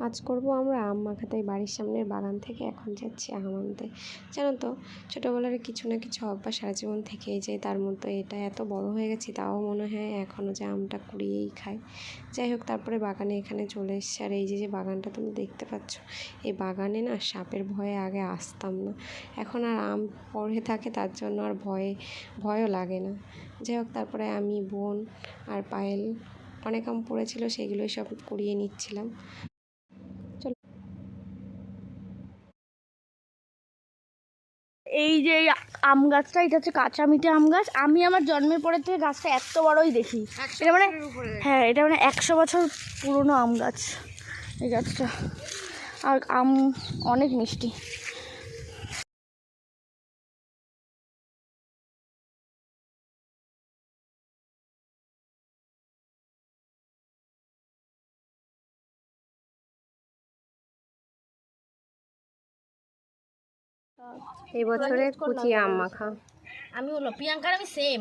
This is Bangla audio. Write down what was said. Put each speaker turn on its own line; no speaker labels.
আজ করব আমরা আম মাখা। তাই বাড়ির সামনের বাগান থেকে এখন যাচ্ছি আম আনতে। জানো তো, ছোটোবেলার কিছু না কিছু অভ্যাস সারা জীবন থেকেই যায়। তার মধ্যে এটা এত বড় হয়ে গেছি, তাও মনে হয় এখনও যে আমটা কুড়িয়েই খাই। যাই হোক, তারপরে বাগানে এখানে চলে এসেছে। আর এই যে বাগানটা তুমি দেখতে পাচ্ছ, এই বাগানে না সাপের ভয়ে আগে আসতাম না। এখন আর আম পড়ে থাকে, তার জন্য আর ভয়ও লাগে না। যাই হোক, তারপরে আমি, বোন আর পায়েল অনেক আম পড়েছিল, সেগুলোই সব কুড়িয়ে নিচ্ছিলাম।
এই যে আম গাছটা, এটা হচ্ছে কাঁচা মিঠে আম গাছ। আমি আমার জন্মের পরের থেকে গাছটা এত বড়ই দেখি। এটা মানে, হ্যাঁ, এটা মানে 100 বছর পুরনো আম গাছ এই গাছটা। আর আম অনেক মিষ্টি।
এই বছরে কুচি আম মাখা।
আমি হলো প্রিয়াঙ্কার, আমি সেম।